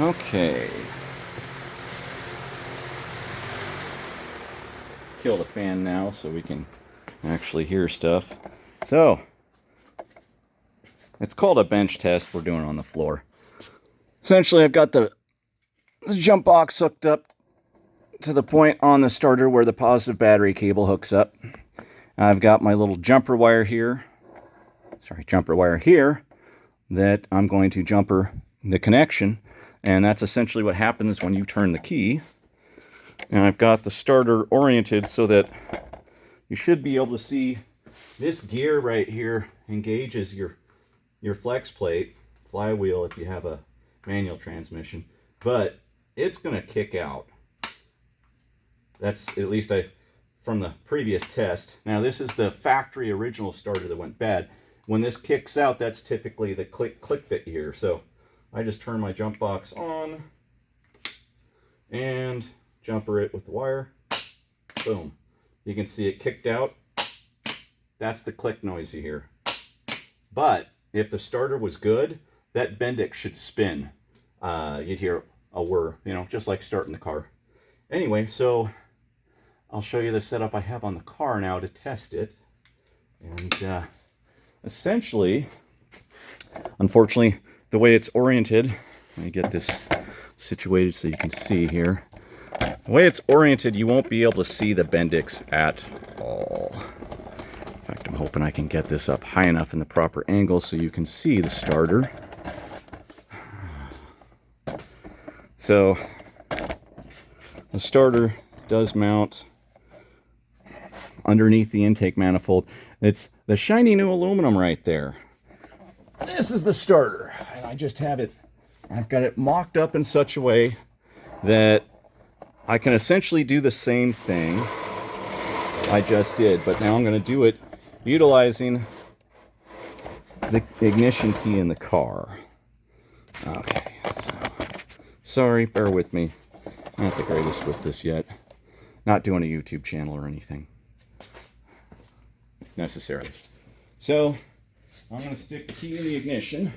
Okay. Kill the fan now so we can actually hear stuff. So, it's called a bench test. We're doing it on the floor. Essentially, I've got the jump box hooked up to the point on the starter where the positive battery cable hooks up. I've got my little jumper wire here that I'm going to jumper the connection, and that's essentially what happens when you turn the key. And I've got the starter oriented so that you should be able to see this gear right here engages your flex plate, flywheel if you have a manual transmission, but it's going to kick out. That's at least from the previous test. Now this is the factory original starter that went bad. When this kicks out, that's typically the click bit here. So I just turn my jump box on and jumper it with the wire. Boom. You can see it kicked out. That's the click noise you hear. But if the starter was good, that Bendix should spin. You'd hear a whir, just like starting the car. Anyway, so I'll show you the setup I have on the car now to test it. And essentially, unfortunately, the way it's oriented, let me get this situated so you can see here. The way it's oriented, you won't be able to see the Bendix at all. In fact, I'm hoping I can get this up high enough in the proper angle so you can see the starter. So, the starter does mount underneath the intake manifold. It's the shiny new aluminum right there. This is the starter. And I just have it, I've got it mocked up in such a way that I can essentially do the same thing I just did, but now I'm going to do it utilizing the ignition key in the car. Okay, so sorry, bear with me. Not the greatest with this yet. Not doing a YouTube channel or anything necessarily. So I'm going to stick the key in the ignition.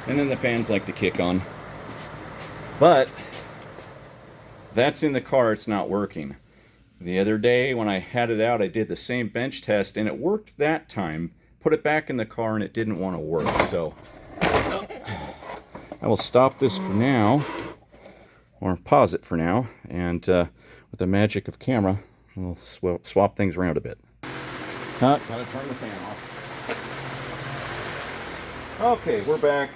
And then the fans like to kick on. But that's in the car, it's not working. The other day when I had it out, I did the same bench test and it worked that time. Put it back in the car and it didn't want to work. So I will stop this for now, or pause it for now, and with the magic of camera, we'll swap things around a bit. Gotta turn the fan off. Okay, we're back.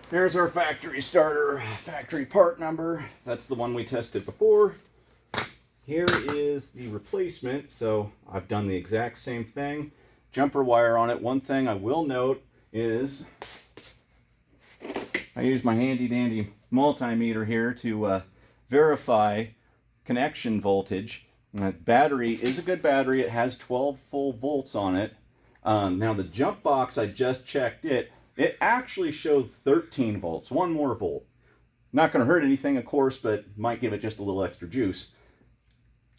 Here's our factory starter, factory part number. That's the one we tested before. Here is the replacement. So I've done the exact same thing. Jumper wire on it. One thing I will note is I use my handy dandy multimeter here to verify connection voltage. That battery is a good battery. It has 12 full volts on it. Now the jump box, I just checked it. It actually showed 13 volts, one more volt. Not going to hurt anything, of course, but might give it just a little extra juice.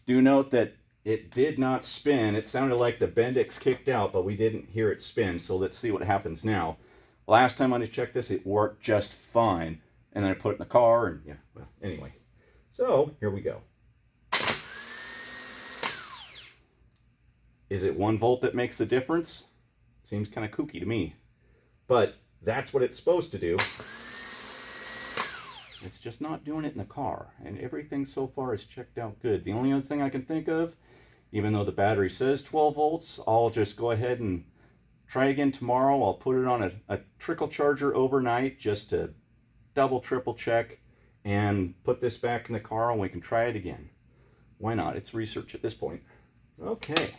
Do note that it did not spin. It sounded like the Bendix kicked out, but we didn't hear it spin. So let's see what happens now. Last time I checked this, it worked just fine. And then I put it in the car, and yeah, well, anyway. So here we go. Is it 1 volt that makes the difference? Seems kind of kooky to me. But that's what it's supposed to do. It's just not doing it in the car. And everything so far is checked out good. The only other thing I can think of, even though the battery says 12 volts, I'll just go ahead and try again tomorrow. I'll put it on a trickle charger overnight just to double, triple check and put this back in the car and we can try it again. Why not? It's research at this point. Okay.